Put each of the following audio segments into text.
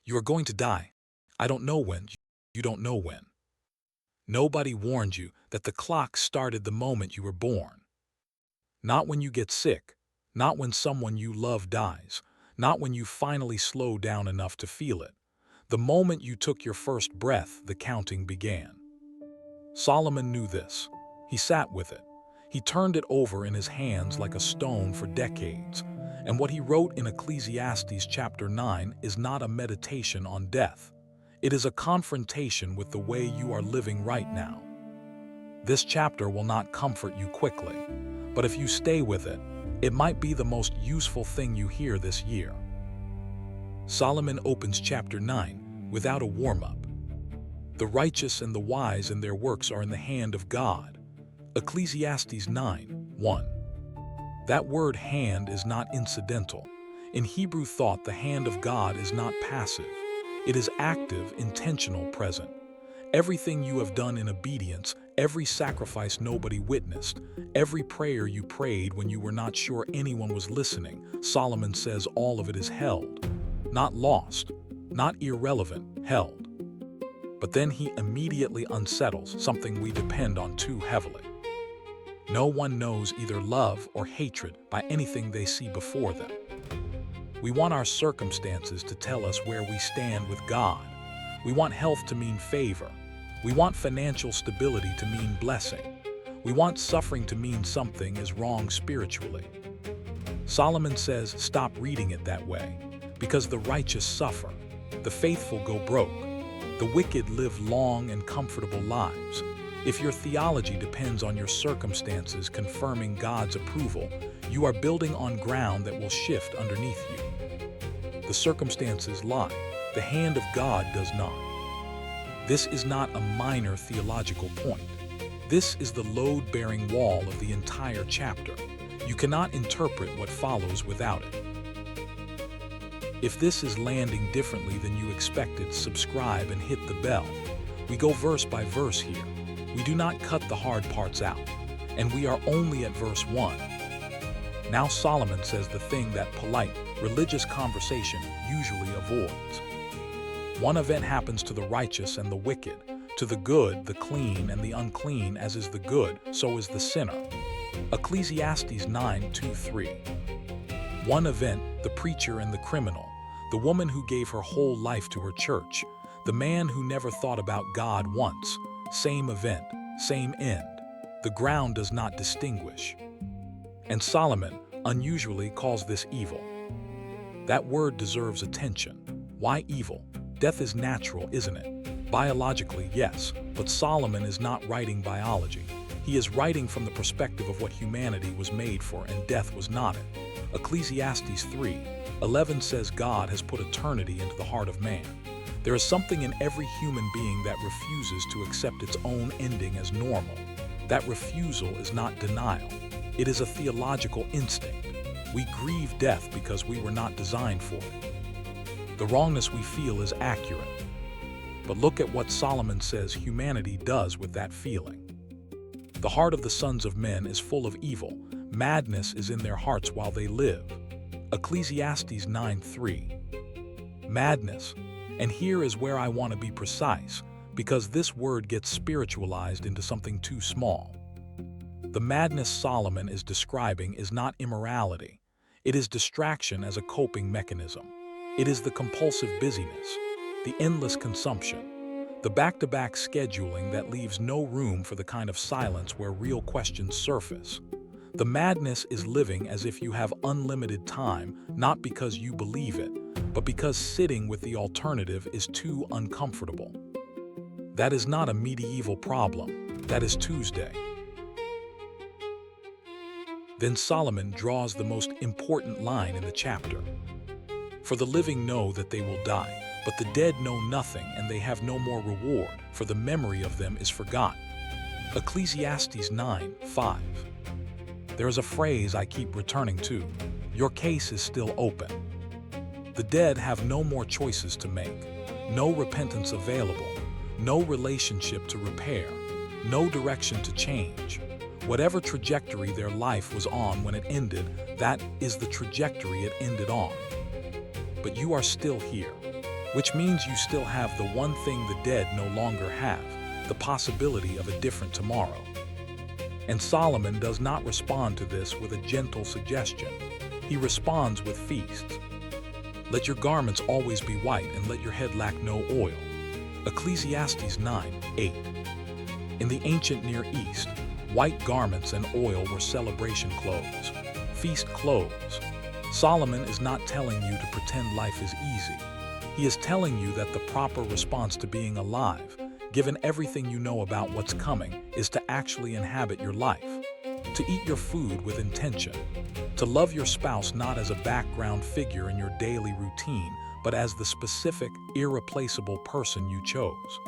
You are going to die. I don't know when. You don't know when. Nobody warned you that the clock started the moment you were born. Not when you get sick, not when someone you love dies, not when you finally slow down enough to feel it. The moment you took your first breath, the counting began. Solomon knew this. He sat with it. He turned it over in his hands like a stone for decades. And what he wrote in Ecclesiastes chapter 9 is not a meditation on death. It is a confrontation with the way you are living right now. This chapter will not comfort you quickly, but if you stay with it, it might be the most useful thing you hear this year. Solomon opens chapter 9 without a warm-up. The righteous and the wise in their works are in the hand of God. Ecclesiastes 9:1. That word hand is not incidental. In Hebrew thought, the hand of God is not passive. It is active, intentional, present. Everything you have done in obedience, every sacrifice nobody witnessed, every prayer you prayed when you were not sure anyone was listening, Solomon says all of it is held. Not lost, not irrelevant, held. But then he immediately unsettles something we depend on too heavily. No one knows either love or hatred by anything they see before them. We want our circumstances to tell us where we stand with God. We want health to mean favor. We want financial stability to mean blessing. We want suffering to mean something is wrong spiritually. Solomon says, stop reading it that way, because the righteous suffer, the faithful go broke, the wicked live long and comfortable lives. If your theology depends on your circumstances confirming God's approval, you are building on ground that will shift underneath you. The circumstances lie, the hand of God does not. This is not a minor theological point. This is the load-bearing wall of the entire chapter. You cannot interpret what follows without it. If this is landing differently than you expected, subscribe and hit the bell. We go verse by verse here. We do not cut the hard parts out, and we are only at verse 1. Now Solomon says the thing that polite, religious conversation usually avoids. One event happens to the righteous and the wicked, to the good, the clean, and the unclean. As is the good, so is the sinner. Ecclesiastes 9:2-3. One event, the preacher and the criminal, the woman who gave her whole life to her church, the man who never thought about God once. Same event, same end. The ground does not distinguish. And Solomon, unusually, calls this evil. That word deserves attention. Why evil? Death is natural, isn't it? Biologically, yes, but Solomon is not writing biology. He is writing from the perspective of what humanity was made for, and death was not it. Ecclesiastes 3:11 says God has put eternity into the heart of man. There is something in every human being that refuses to accept its own ending as normal. That refusal is not denial. It is a theological instinct. We grieve death because we were not designed for it. The wrongness we feel is accurate. But look at what Solomon says humanity does with that feeling. The heart of the sons of men is full of evil. Madness is in their hearts while they live. Ecclesiastes 9:3. Madness. And here is where I want to be precise, because this word gets spiritualized into something too small. The madness Solomon is describing is not immorality. It is distraction as a coping mechanism. It is the compulsive busyness, the endless consumption, the back-to-back scheduling that leaves no room for the kind of silence where real questions surface. The madness is living as if you have unlimited time, not because you believe it, but because sitting with the alternative is too uncomfortable. That is not a medieval problem. That is Tuesday. Then Solomon draws the most important line in the chapter. For the living know that they will die, but the dead know nothing, and they have no more reward, for the memory of them is forgotten. Ecclesiastes 9:5. There is a phrase I keep returning to. Your case is still open. The dead have no more choices to make, no repentance available, no relationship to repair, no direction to change. Whatever trajectory their life was on when it ended, that is the trajectory it ended on. But you are still here. which means you still have the one thing the dead no longer have, the possibility of a different tomorrow. And Solomon does not respond to this with a gentle suggestion. He responds with feasts. Let your garments always be white and let your head lack no oil. Ecclesiastes 9:8. In the ancient Near East, white garments and oil were celebration clothes, feast clothes. Solomon is not telling you to pretend life is easy. He is telling you that the proper response to being alive, given everything you know about what's coming, is to actually inhabit your life, to eat your food with intention, to love your spouse not as a background figure in your daily routine, but as the specific, irreplaceable person you chose.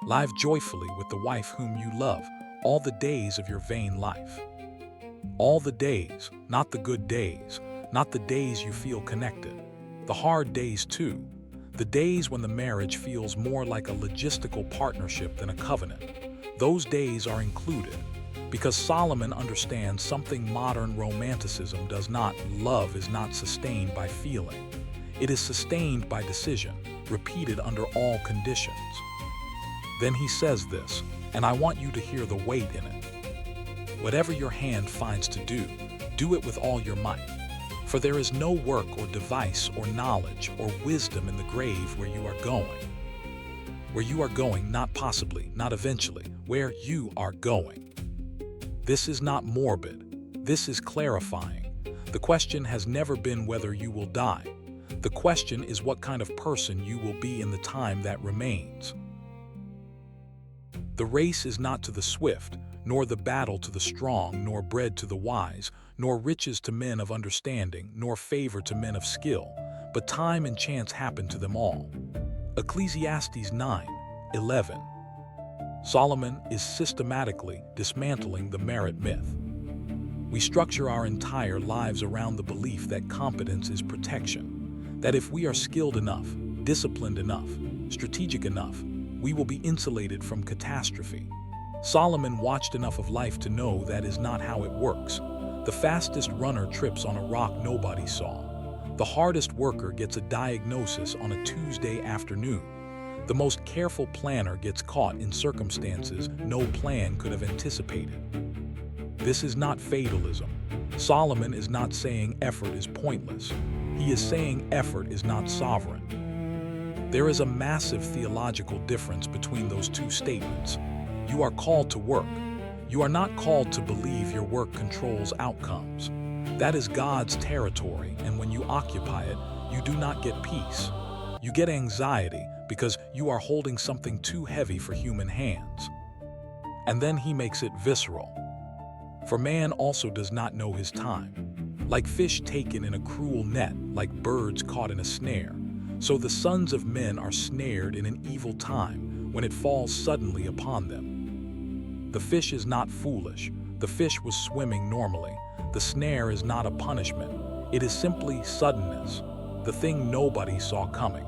Live joyfully with the wife whom you love all the days of your vain life. All the days, not the good days, not the days you feel connected, the hard days too, the days when the marriage feels more like a logistical partnership than a covenant. Those days are included, because Solomon understands something modern romanticism does not. Love is not sustained by feeling. It is sustained by decision, repeated under all conditions. Then he says this, and I want you to hear the weight in it. Whatever your hand finds to do it with all your might. For there is no work or device or knowledge or wisdom in the grave where you are going. Where you are going, not possibly, not eventually, where you are going. This is not morbid. This is clarifying. The question has never been whether you will die. The question is what kind of person you will be in the time that remains. The race is not to the swift, nor the battle to the strong, nor bread to the wise, nor riches to men of understanding, nor favor to men of skill, but time and chance happen to them all. Ecclesiastes 9:11. Solomon is systematically dismantling the merit myth. We structure our entire lives around the belief that competence is protection, that if we are skilled enough, disciplined enough, strategic enough, we will be insulated from catastrophe. Solomon watched enough of life to know that is not how it works. The fastest runner trips on a rock nobody saw. The hardest worker gets a diagnosis on a Tuesday afternoon. The most careful planner gets caught in circumstances no plan could have anticipated. This is not fatalism. Solomon is not saying effort is pointless. He is saying effort is not sovereign. There is a massive theological difference between those two statements. You are called to work. You are not called to believe your work controls outcomes. That is God's territory, and when you occupy it, you do not get peace. You get anxiety because you are holding something too heavy for human hands. And then he makes it visceral. For man also does not know his time. Like fish taken in a cruel net, like birds caught in a snare, so the sons of men are snared in an evil time when it falls suddenly upon them. The fish is not foolish. The fish was swimming normally. The snare is not a punishment. It is simply suddenness, the thing nobody saw coming.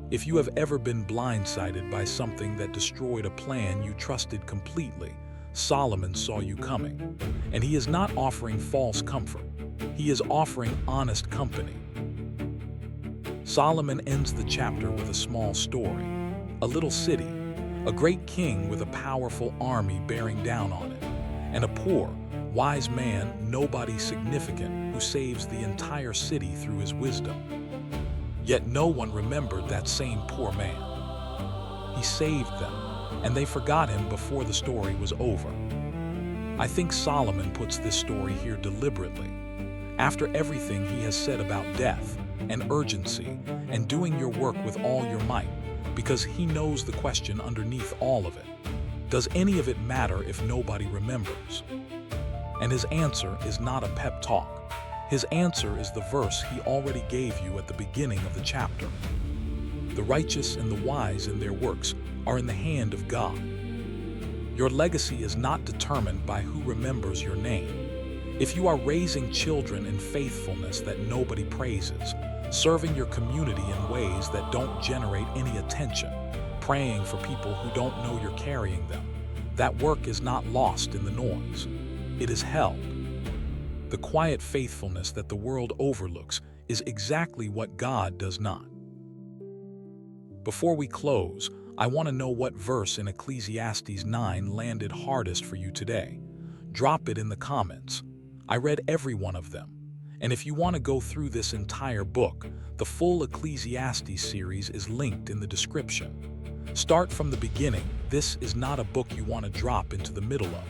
If you have ever been blindsided by something that destroyed a plan you trusted completely, Solomon saw you coming. And he is not offering false comfort. He is offering honest company. Solomon ends the chapter with a small story. A little city, a great king with a powerful army bearing down on it, and a poor, wise man, nobody significant, who saves the entire city through his wisdom. Yet no one remembered that same poor man. He saved them, and they forgot him before the story was over. I think Solomon puts this story here deliberately. After everything he has said about death and urgency and doing your work with all your might, because he knows the question underneath all of it. Does any of it matter if nobody remembers? And his answer is not a pep talk. His answer is the verse he already gave you at the beginning of the chapter. The righteous and the wise in their works are in the hand of God. Your legacy is not determined by who remembers your name. If you are raising children in faithfulness that nobody praises, serving your community in ways that don't generate any attention, praying for people who don't know you're carrying them, that work is not lost in the noise. It is held. The quiet faithfulness that the world overlooks is exactly what God does not. Before we close, I want to know what verse in Ecclesiastes 9 landed hardest for you today. Drop it in the comments. I read every one of them. And if you want to go through this entire book, the full Ecclesiastes series is linked in the description. Start from the beginning. This is not a book you want to drop into the middle of.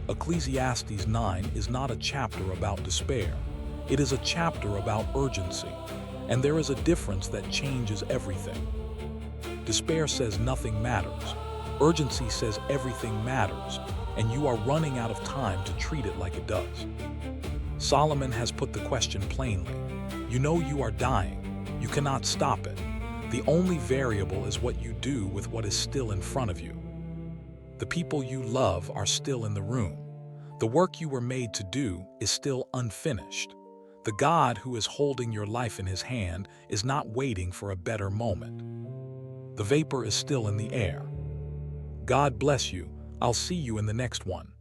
Ecclesiastes 9 is not a chapter about despair. It is a chapter about urgency. And there is a difference that changes everything. Despair says nothing matters. Urgency says everything matters, and you are running out of time to treat it like it does. Solomon has put the question plainly. You know you are dying. You cannot stop it. The only variable is what you do with what is still in front of you. The people you love are still in the room. The work you were made to do is still unfinished. The God who is holding your life in his hand is not waiting for a better moment. The vapor is still in the air. God bless you. I'll see you in the next one.